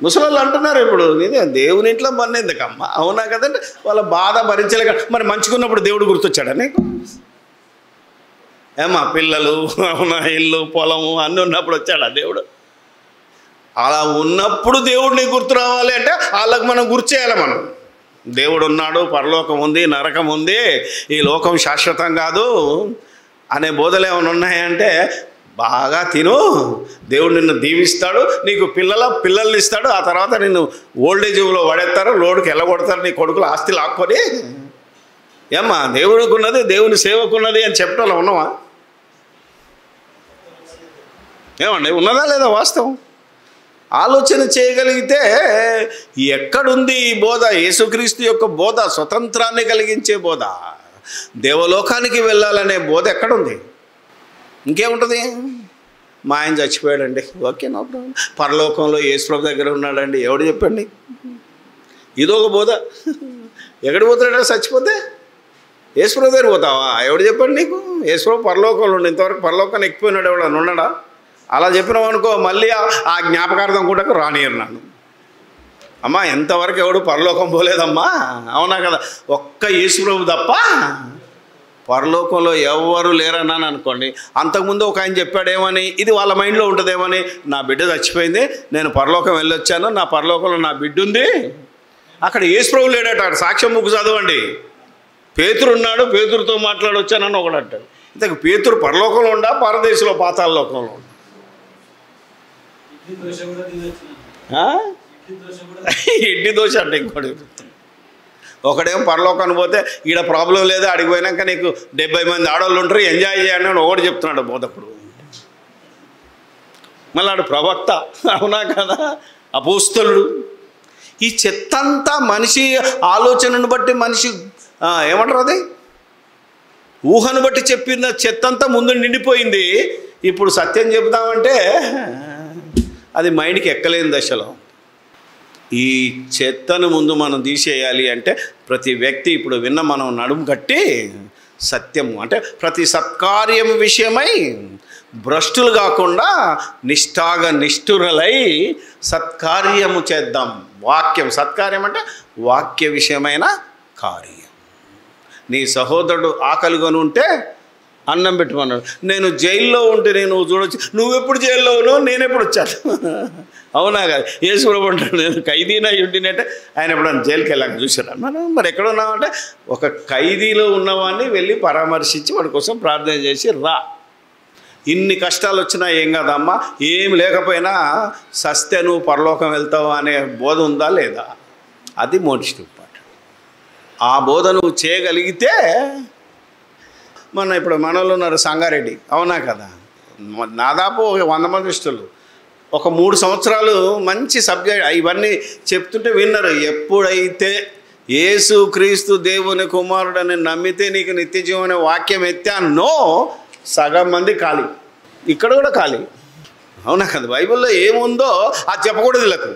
ముసలోళ్ళు అంటున్నారు ఇప్పుడు, నేనే దేవుని ఇంట్లో మన ఎందుకమ్మా, అవునా కదండి, వాళ్ళ బాధ భరించలేక. మరి మంచుకున్నప్పుడు దేవుడు గుర్తొచ్చాడా నీకు? ఏమా పిల్లలు, అవునా, ఇల్లు పొలము అన్నీ ఉన్నప్పుడు వచ్చాడా దేవుడు? అలా ఉన్నప్పుడు దేవుడిని గుర్తు రావాలి అంటే వాళ్ళకి మనం గుర్తు చేయాలి. మనం దేవుడు ఉన్నాడు, పరలోకం ఉంది, నరకం ఉంది, ఈ లోకం శాశ్వతం కాదు అనే బోధలు ఏమైనా ఉన్నాయంటే బాగా తిను, దేవుడు నిన్ను దీవిస్తాడు, నీకు పిల్లల్ని ఇస్తాడు, ఆ తర్వాత నిన్ను ఓల్డేజ్లో పడేస్తారు, లోడుకి వెళ్ళగొడతారు, నీ కొడుకులు ఆస్తి లాక్కొని. ఏమ్మా దేవుడికి ఉన్నది, దేవుని సేవకున్నది అని చెప్పడం ఉన్నావా? ఏమండి, ఉన్నదా లేదా వాస్తవం? ఆలోచన చేయగలిగితే ఎక్కడుంది ఈ బోధ? యేసుక్రీస్తు యొక్క బోధ స్వతంత్రాన్ని కలిగించే బోధ, దేవలోకానికి వెళ్ళాలనే బోధ ఎక్కడుంది? ఇంకేముంటుంది? మా ఆయన చచ్చిపోయాడండి, ఓకే, నో ప్రాబ్లం. పరలోకంలో యేసుప్రభు దగ్గర ఉన్నాడండి, ఎవడు చెప్పండి? ఇదొక బోధ. ఎక్కడికి పోతాడా చచ్చిపోతే? యేసుప్రభు దగ్గర పోతావా? ఎవడు చెప్పండి నీకు? యేసుప్రభు పరలోకంలో ఉండి ఇంతవరకు పరలోకాన్ని ఎక్కిపోయినాడు ఎవడన్నా ఉన్నాడా? అలా చెప్పినావు అనుకో, మళ్ళీ ఆ జ్ఞాపకార్థం కూడా రానియరు నన్ను. అమ్మా ఎంతవరకు ఎవడు పరలోకం పోలేదమ్మా, అవునా కదా? ఒక్క యేసుప్రభు తప్ప పరలోకంలో ఎవరు లేరన్నాను అనుకోండి. అంతకుముందు ఒక ఆయన చెప్పాడేమని, ఇది వాళ్ళ మైండ్లో ఉంటుందేమని, నా బిడ్డ చచ్చిపోయింది, నేను పరలోకం వెళ్ళొచ్చాను, నా పరలోకంలో నా బిడ్డ ఉంది. అక్కడ యేసుప్రభు లేడట. సాక్ష్యం బుక్ చదవండి. పేతురు ఉన్నాడు, పేతురుతో మాట్లాడొచ్చానని ఒకడు అంటాడు. ఇంతకు పేతురు పరలోకంలో ఉండా, పరదేశంలో పాతాళ లోకంలో ఉండా? ఎడ్డి దోష అంటే ఇంకోటి. ఒకడేమో పరలోకాన్ని పోతే ఈడ ప్రాబ్లం లేదు, అడిగి పోయినాక నీకు 70 మంది ఆడవాళ్ళు ఉంటారు, ఎంజాయ్ చేయండి అని ఒకటి చెప్తున్నాడు బోధకుడు. మళ్ళీ ఆడు ప్రవక్త, అవునా కదా, అపోస్తలుడు. ఈ చెత్తంతా మనిషి ఆలోచనను బట్టి, మనిషి ఏమంటారు అది, ఊహను బట్టి చెప్పిన చెత్తంతా ముందు నిండిపోయింది. ఇప్పుడు సత్యం చెబుదామంటే అది మైండ్కి ఎక్కలేని దశలో. ఈ చెత్తను ముందు మనం తీసేయాలి అంటే ప్రతి వ్యక్తి ఇప్పుడు విన్న మనం నడుము కట్టి సత్యము అంటే ప్రతి సత్కార్యం విషయమై భ్రష్టులు కాకుండా నిష్ఠురులై సత్కార్యము చేద్దాం. వాక్యం, సత్కార్యం అంటే వాక్య విషయమైన కార్యం. నీ సహోదరుడు ఆకలిగాను ఉంటే అన్నం పెట్టమన్నాడు. నేను జైల్లో ఉంటే నేను చూడొచ్చు, నువ్వెప్పుడు జైల్లో ఉన్నావు, నేను ఎప్పుడు వచ్చాను, అవునా కదా? యేసుప్రభు అంటాడు, నేను ఖైదీనా ఉండినంటే ఆయన ఎప్పుడన్నా జైలుకి వెళ్ళాక చూసారా మనం? మరి ఎక్కడ ఉన్నామంటే ఒక ఖైదీలో ఉన్నవాడిని వెళ్ళి పరామర్శించి వాడి కోసం ప్రార్థన చేసి రా. ఇన్ని కష్టాలు వచ్చినా ఏం కాదమ్మా, ఏం లేకపోయినా సస్తే నువ్వు పరలోకం వెళ్తావు అనే బోధ ఉందా లేదా? అది మోస్ట్ ఇంపార్టెంట్. ఆ బోధ నువ్వు చేయగలిగితే, ఇప్పుడు మనలో ఉన్నారు సంగారెడ్డి, అవునా కదా, దాదాపు 100 మంది ఇష్టలు ఒక 3 సంవత్సరాలు మంచి సబ్జెక్ట్ ఇవన్నీ చెప్తుంటే విన్నారు. ఎప్పుడైతే యేసుక్రీస్తు దేవుని కుమారుడని నమ్మితే నీకు నిత్య జీవన వాక్యం ఎత్తానో సగం మంది ఖాళీ, ఇక్కడ కూడా ఖాళీ, అవునా కదా? బైబిల్లో ఏముందో అది చెప్పకూడదు వీళ్ళకు.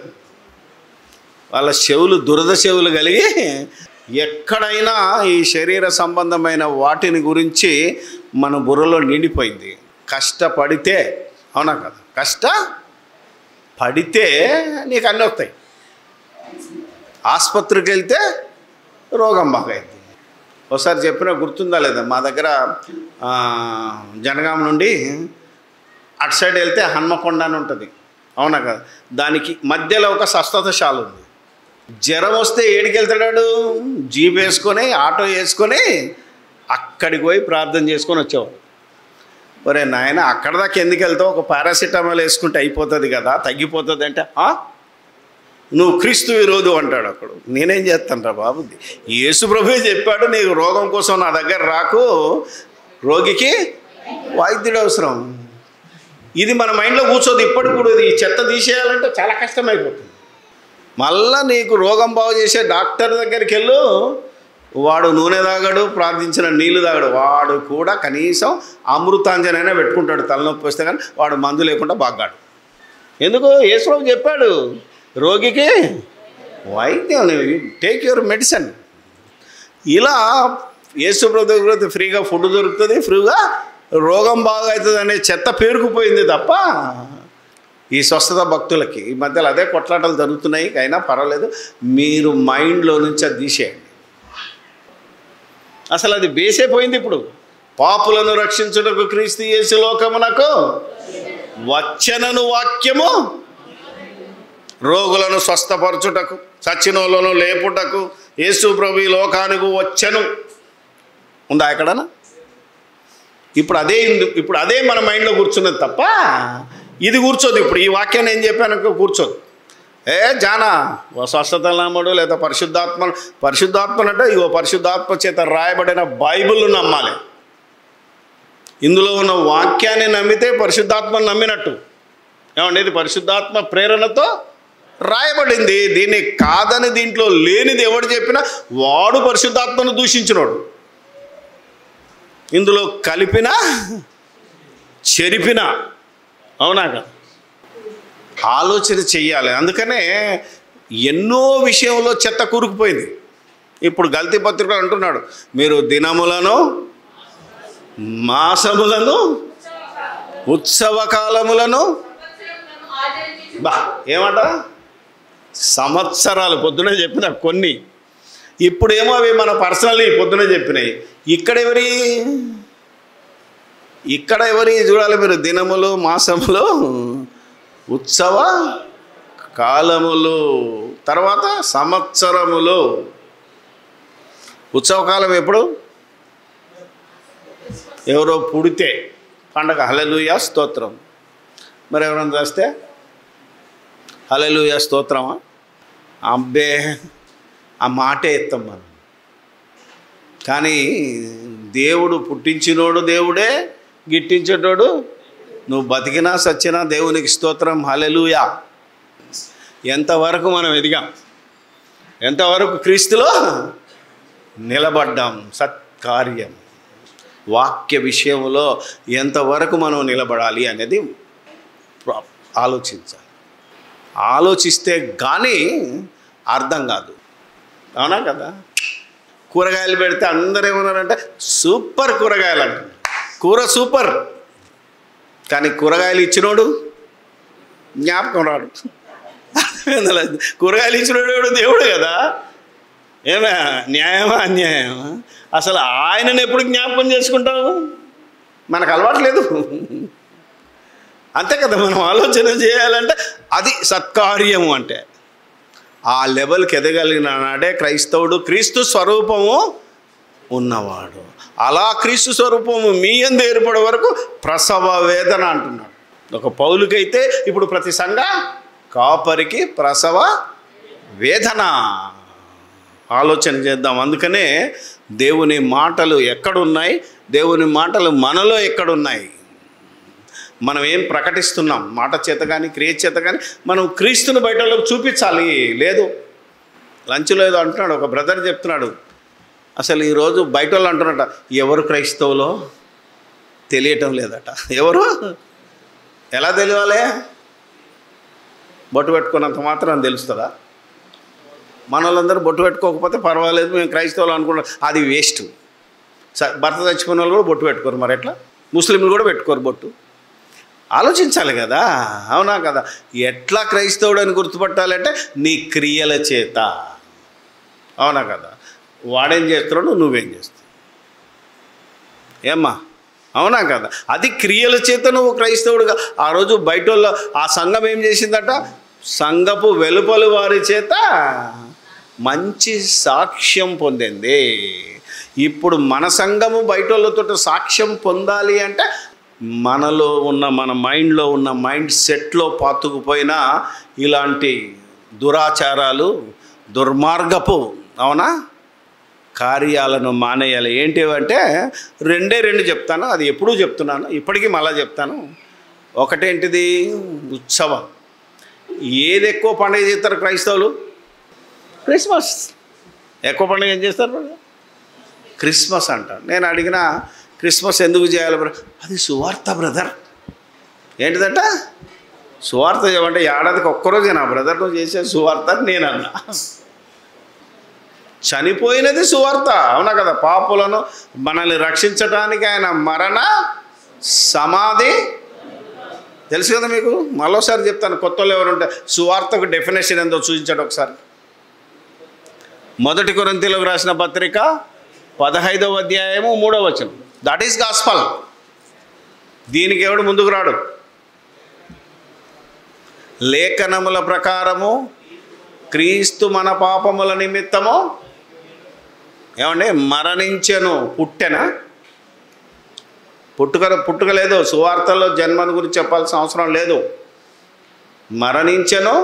వాళ్ళ చెవులు దురద చెవులు కలిగి ఎక్కడైనా ఈ శరీర సంబంధమైన వాటిని గురించి మన బుర్రలో నిండిపోయింది. కష్టపడితే, అవునా కదా, కష్టపడితే నీకు అన్నీ వస్తాయి. ఆసుపత్రికి వెళ్తే రోగం బాగైంది. ఒకసారి చెప్పినా గుర్తుందా లేదా, మా దగ్గర జనగాం నుండి అటు సైడ్ వెళ్తే హన్మకొండ అని ఉంటుంది, అవునా కదా, దానికి మధ్యలో ఒక స్వస్థతశాల ఉంది. జ్వరం వస్తే ఏడికి వెళ్తాడు, జీప్ వేసుకొని ఆటో వేసుకొని అక్కడికి పోయి ప్రార్థన చేసుకొని వచ్చేవాడు. ఒరే నాయన, అక్కడ దాకా ఎందుకు వెళ్తావు, ఒక పారాసిటమాల్ వేసుకుంటే అయిపోతుంది కదా, తగ్గిపోతుంది అంటే, నువ్వు క్రీస్తు విరోధు అంటాడు అక్కడ. నేనేం చేస్తాను రా బాబు, యేసుప్రభువే చెప్పాడు, నీకు రోగం కోసం నా దగ్గర రాకు, రోగికి వైద్యుడు అవసరం. ఇది మన మైండ్లో కూర్చోదు ఇప్పటికి కూడా. ఈ చెత్త తీసేయాలంటే చాలా కష్టమైపోతుంది. మళ్ళా నీకు రోగం బాగు చేసే డాక్టర్ దగ్గరికి వెళ్ళు, వాడు నూనె తాగాడు, ప్రార్థించిన నీళ్లు తాగాడు, వాడు కూడా కనీసం అమృతాంజనైనా పెట్టుకుంటాడు తలనొప్పి వస్తే, కానీ వాడు మందు లేకుండా బాగాడు. ఎందుకు? యేసుప్రభు చెప్పాడు, రోగికి వైద్యం, టేక్ యువర్ మెడిసిన్. ఇలా యేసుప్రభు దగ్గర ఫ్రీగా ఫుడ్ దొరుకుతుంది, ఫ్రీగా రోగం బాగా అవుతుంది అనే చెత్త పేరుకుపోయింది తప్ప ఈ స్వస్థత భక్తులకి ఈ మధ్యలో అదే కొట్లాటలు జరుగుతున్నాయి. అయినా పర్వాలేదు, మీరు మైండ్లో నుంచి అది తీసేయండి. అసలు అది బేసైపోయింది. ఇప్పుడు పాపులను రక్షించుటకు క్రీస్తు యేసు లోకమునకు వచ్చెనను వాక్యము, రోగులను స్వస్థపరచుటకు, చచ్చినోళ్ళను లేపుటకు యేసు ప్రభు ఈ లోకానికి వచ్చెను ఉందా ఎక్కడనా? ఇప్పుడు అదే మన మైండ్లో కూర్చున్నది తప్ప ఇది కూర్చోదు. ఇప్పుడు ఈ వాక్యాన్ని ఏం చెప్పాను కూర్చోదు. జానా స్వస్థత నామడు లేదా పరిశుద్ధాత్మనంటే ఇగో పరిశుద్ధాత్మ చేత రాయబడిన బైబిల్ నమ్మాలి. ఇందులో ఉన్న వాక్యాన్ని నమ్మితే పరిశుద్ధాత్మను నమ్మినట్టు. ఏమండి, ఇది పరిశుద్ధాత్మ ప్రేరణతో రాయబడింది. దీన్ని కాదని దీంట్లో లేనిది ఎవడు చెప్పినా వాడు పరిశుద్ధాత్మను దూషించినోడు. ఇందులో కలిపినా చెరిపినా, అవునా కదా? ఆలోచన చెయ్యాలి. అందుకనే ఎన్నో విషయంలో చెత్త కూరుకుపోయింది. ఇప్పుడు గల్తీ పత్రికలు అంటున్నాడు, మీరు దినములను, మాసములను, ఉత్సవ కాలములను ఏమంట సంవత్సరాలు పొద్దునే చెప్పిన కొన్ని. ఇప్పుడేమో అవి మన పర్సనల్లీ పొద్దునే చెప్పినాయి. ఇక్కడ ఎవరి చూడాలి మీరు? దినములు, మాసములు, ఉత్సవ కాలములు, తర్వాత సంవత్సరములు. ఉత్సవకాలం ఎప్పుడు? ఎవరో పుడితే పండగ, హల్లెలూయా స్తోత్రం. మరి ఎవరైనా చేస్తే హల్లెలూయా స్తోత్రమా? అబ్బే, ఆ మాటే ఎత్తాం మనం. కానీ దేవుడు పుట్టించినోడు దేవుడే, గిట్టించేటోడు నువ్వు బతికినా సచ్చినా దేవునికి స్తోత్రం, హల్లెలూయా. ఎంతవరకు మనం ఎదిగాం, ఎంతవరకు క్రీస్తులో నిలబడ్డాం, సత్కార్యం వాక్య విషయంలో ఎంతవరకు మనం నిలబడాలి అనేది ఆలోచించాలి. ఆలోచిస్తే కానీ అర్థం కాదు, అవునా కదా? కూరగాయలు పెడితే అందరూ ఏమన్నారంటే సూపర్ కూరగాయలు అంట, కూర సూపర్. కానీ కూరగాయలు ఇచ్చినోడు జ్ఞాపకం రాడు. కూరగాయలు ఇచ్చినోడు దేవుడు కదా. ఏమే న్యాయమా అన్యాయమా? అసలు ఆయనను ఎప్పుడు జ్ఞాపకం చేసుకుంటావు? మనకు అలవాట్లేదు. అంతే కదా, మనం ఆలోచన చేయాలంటే అది సత్కార్యము. అంటే ఆ లెవెల్కి ఎదగలిగిన నాడే క్రైస్తవుడు క్రీస్తు స్వరూపము ఉన్నవాడు. అలా క్రీస్తు స్వరూపము మీ యందు ఏర్పడే వరకు ప్రసవ వేదన అంటున్నాడు. ఒక పౌలుకైతే ఇప్పుడు ప్రతి సంఘ కాపరికి ప్రసవ వేదన. ఆలోచన చేద్దాం. అందుకనే దేవుని మాటలు ఎక్కడున్నాయి, దేవుని మాటలు మనలో ఎక్కడున్నాయి, మనం ఏం ప్రకటిస్తున్నాం, మాట చేత కానీ క్రియ చేత కానీ మనం క్రీస్తుని బయటలోకి చూపించాలి. లేదు, లంచ్లో ఏదో అంటున్నాడు ఒక బ్రదర్, చెప్తున్నాడు అసలు ఈరోజు బయట వాళ్ళు అంటున్నట ఎవరు క్రైస్తవులో తెలియటం లేదట. ఎవరు ఎలా తెలియాలి? బొట్టు పెట్టుకున్నంత మాత్రం తెలుస్తుందా? మన వాళ్ళందరూ బొట్టు పెట్టుకోకపోతే పర్వాలేదు, మేము క్రైస్తవులు అనుకుంటాం, అది వేస్ట్. భర్త చచ్చిపోయిన వాళ్ళు కూడా బొట్టు పెట్టుకోరు, మరి ఎట్లా? ముస్లింలు కూడా పెట్టుకోరు బొట్టు. ఆలోచించాలి కదా, అవునా కదా? ఎట్లా క్రైస్తవుడు అని గుర్తుపట్టాలంటే నీ క్రియల చేత, అవునా కదా? వాడేం చేస్తున్నాడు, నువ్వేం చేస్తావు, ఏమ్మా, అవునా కదా? అది క్రియల చేత నువ్వు క్రైస్తవుడుగా. ఆ రోజు బయట ఆ సంఘం ఏం చేసిందట, సంఘపు వెలుపలి వారి చేత మంచి సాక్ష్యం పొందింది. ఇప్పుడు మన సంఘము బయట వాళ్ళతో సాక్ష్యం పొందాలి అంటే మనలో ఉన్న, మన మైండ్లో ఉన్న మైండ్ సెట్లో పాతుకుపోయిన ఇలాంటి దురాచారాలు, దుర్మార్గపు, అవునా, కార్యాలను మానేయాలి. ఏంటివంటే రెండు చెప్తాను, అది ఎప్పుడూ చెప్తున్నాను, ఇప్పటికీ మళ్ళా చెప్తాను. ఒకటేంటిది, ఉత్సవం. ఏది ఎక్కువ పండుగ చేస్తారు క్రైస్తవులు? క్రిస్మస్. ఎక్కువ పండుగ ఏం చేస్తారు? క్రిస్మస్ అంటారు. నేను అడిగిన క్రిస్మస్ ఎందుకు చేయాలి బ్రదర్? అది సువార్త బ్రదర్. ఏంటిదంట? సువార్త చేయమంటే ఏడాదికి ఒక్కరోజే నా బ్రదర్ నువ్వు చేసే సువార్త అని నేను అన్నా. చనిపోయినది సువార్త, అవునా కదా? పాపులను మనల్ని రక్షించడానికి ఆయన మరణ సమాధి తెలుసు కదా మీకు. మరోసారి చెప్తాను, కొత్త వాళ్ళు ఎవరుంటే సువార్తకు డెఫినేషన్ ఏందో చూపించాడు ఒకసారి. 1 కొరింథీయులకు రాసిన పత్రిక 15వ అధ్యాయము 3వ వచనం. That is gospel. దీనికి ఎవడు ముందుకు రాడు. లేఖనముల ప్రకారము క్రీస్తు మన పాపముల నిమిత్తము ఏమండి మరణించెను. పుట్టెనా? పుట్టుక లేదు. సువార్తల్లో జన్మను గురించి చెప్పాల్సిన అవసరం లేదు. మరణించెను,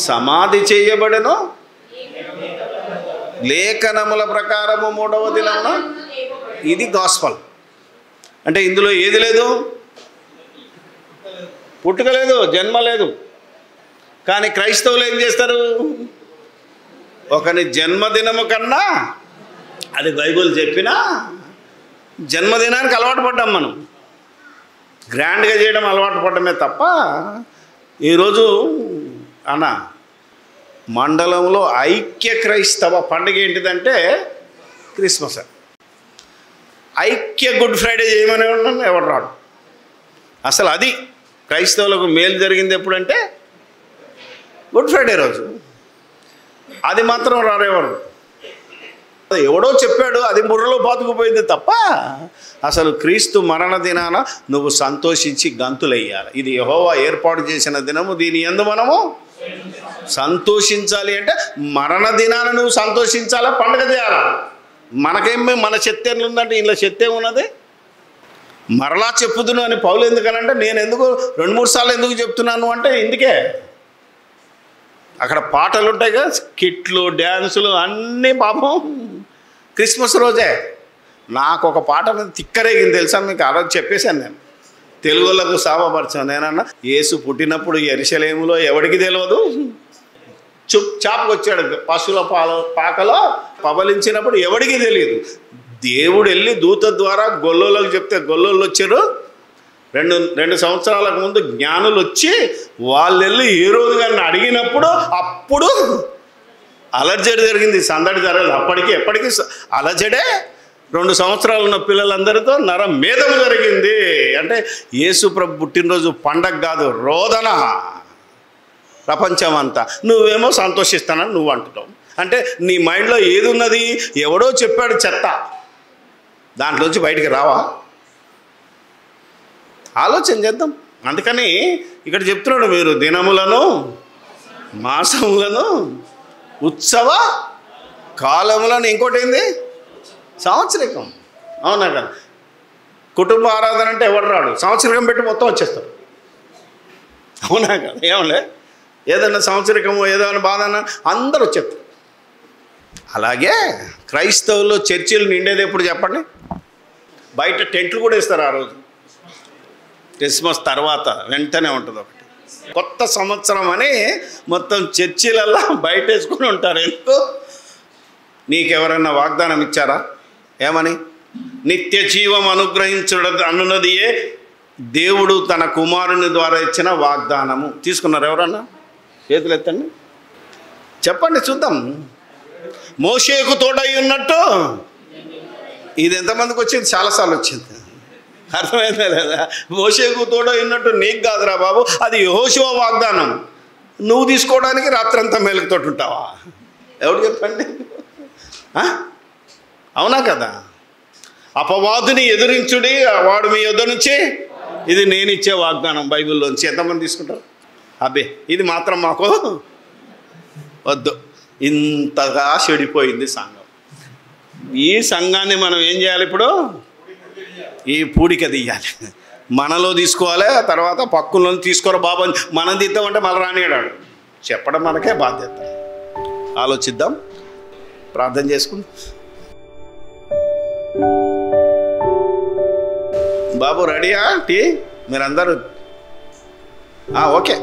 సమాధి చేయబడెను, లేఖనముల ప్రకారము 3వ దినమున. ఇది గాస్పల్. అంటే ఇందులో ఏది లేదు? పుట్టుక లేదు, జన్మ లేదు. కానీ క్రైస్తవులు ఏం చేస్తారు? ఒకని జన్మదినము కన్నా, అది బైబిల్ చెప్పినా, జన్మదినానికి అలవాటు పడ్డాం మనం. గ్రాండ్గా చేయడం అలవాటు పడ్డమే తప్ప ఈరోజు అన్న మండలంలో ఐక్య క్రైస్తవ పండుగ ఏంటిదంటే క్రిస్మస్. ఐక్య గుడ్ ఫ్రైడే చేయమని ఎవరు రాడు. అసలు అది క్రైస్తవులకు మేలు జరిగింది ఎప్పుడంటే గుడ్ ఫ్రైడే రోజు. అది మాత్రం రారేవారు. ఎవడో చెప్పాడు, అది బుర్రలో పాతుకుపోయింది తప్ప అసలు క్రీస్తు మరణ దినాన నువ్వు సంతోషించి గంతులయ్యాలి. ఇది యెహోవా ఏర్పాటు చేసిన దినము, దీని యందు మనము సంతోషించాలి. అంటే మరణ దినాన నువ్వు సంతోషించాలా, పండుగ చేయాలా? మనకేమి మన శక్తి ఉందంటే ఇంట్లో శక్తి ఏమున్నది? మరలా చెప్పుదును అని పౌలు ఎందుకనంటే, నేను ఎందుకు 2-3 సార్లు ఎందుకు చెప్తున్నాను అంటే ఇందుకే. అక్కడ పాటలు ఉంటాయి కదా, స్కిట్లు, డ్యాన్సులు అన్నీ పాపం క్రిస్మస్ రోజే. నాకు ఒక పాట మీద తిక్కరేగింది తెలుసా మీకు. ఆ రోజు చెప్పేశాను నేను, తెలుగులకు సాపపరచాను. నేనన్నా యేసు పుట్టినప్పుడు యెరూషలేములో ఎవడికి తెలియదు, చాపుకు వచ్చాడు పశువుల పాకలో పబలించినప్పుడు ఎవడికి తెలియదు. దేవుడు వెళ్ళి దూత ద్వారా గొల్లోళ్ళకి చెప్తే గొల్లోళ్ళు వచ్చారు. 2 సంవత్సరాలకు ముందు జ్ఞానులు వచ్చి వాళ్ళు వెళ్ళి ఏ రోజు గారిని అడిగినప్పుడు అప్పుడు అలర్జడి జరిగింది, సందడి జరగలేదు. అప్పటికి ఎప్పటికీ అలజడే. 2 సంవత్సరాలు ఉన్న పిల్లలందరితో నరమేధం జరిగింది. అంటే యేసు ప్రభు పుట్టినరోజు పండగ కాదు, రోదన. ప్రపంచం అంతా నువ్వేమో సంతోషిస్తానని నువ్వు అంటున్నావు. అంటే నీ మైండ్లో ఏది ఉన్నది? ఎవడో చెప్పాడు చెత్త, దాంట్లోంచి బయటికి రావా? ఆలోచన చేద్దాం. అందుకని ఇక్కడ చెప్తున్నాడు, మీరు దినములను, మాసములను, ఉత్సవ కాలములను, ఇంకోటి ఏంది? సంవత్సరికం. అవునా కదా? కుటుంబ ఆరాధన అంటే ఎవరు రాడు, సంవత్సరికం పెట్టి మొత్తం వచ్చేస్తారు. అవునా కదా? ఏమలే, ఏదన్నా సంవత్సరికము ఏదైనా బాధన్నా అందరూ వచ్చేస్తారు. అలాగే క్రైస్తవుల్లో చర్చిలు నిండేది ఎప్పుడు చెప్పండి? బయట టెంట్లు కూడా వేస్తారు ఆ రోజు. క్రిస్మస్ తర్వాత వెంటనే ఉంటుంది ఒకటి, కొత్త సంవత్సరం అని మొత్తం చర్చిలల్లా బయట వేసుకుని ఉంటారు. ఎందుకు? నీకెవరన్నా వాగ్దానం ఇచ్చారా? ఏమని? నిత్య జీవం అనుగ్రహించడం అన్నదియే దేవుడు తన కుమారుని ద్వారా ఇచ్చిన వాగ్దానము. తీసుకున్నారు ఎవరన్నా? చేతులు ఎత్తండి, చెప్పండి చూద్దాం. మోషేకు తోడై ఉన్నట్టు ఇది ఎంతమందికి వచ్చింది? చాలాసార్లు వచ్చింది. అర్థమైందా లేదా? మోషేకు తోడై ఉన్నట్టు నీకు కాదురా బాబు, అది యెహోషువ వాగ్దానం. నువ్వు తీసుకోవడానికి రాత్రంతా మేలుకుతోటి ఉంటావా? ఎవరు చెప్పండి? అవునా కదా? అపవాదుని ఎదురించుడి, వాడు మీ యొద్ద నుంచి, ఇది నేను ఇచ్చే వాగ్దానం బైబిల్లోంచి. ఎంతమంది తీసుకుంటారు? అబ్బే ఇది మాత్రం మాకు వద్దు. ఇంతగా చెడిపోయింది సంఘం. ఈ సంఘాన్ని మనం ఏం చేయాలి? ఇప్పుడు ఈ పూడిక తీయాలి, మనలో తీసుకోవాలి. తర్వాత పక్కుల్లో తీసుకోరా బాబు, మనం తీద్దామంటే మళ్ళీ రానియడాడు. చెప్పడం మనకే బాధ్యత. ఆలోచిద్దాం, ప్రార్థన చేసుకుందాం. బాబు రెడీయా? టీ మీరందరూ ఓకే.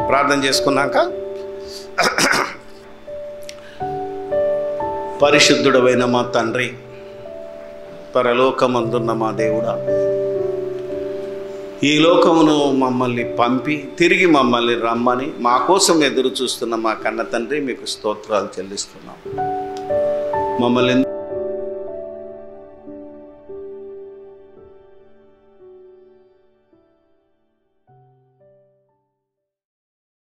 ప్రార్థన చేసుకున్నాక, పరిశుద్ధుడవైన మా తండ్రి, పరలోకమందున్న మా దేవుడా, ఈ లోకమును మమ్మల్ని పంపి తిరిగి మమ్మల్ని రమ్మని మా కోసం ఎదురు చూస్తున్న మా కన్న తండ్రి, మీకు స్తోత్రాలు చెల్లిస్తున్నాం. మమ్మల్ని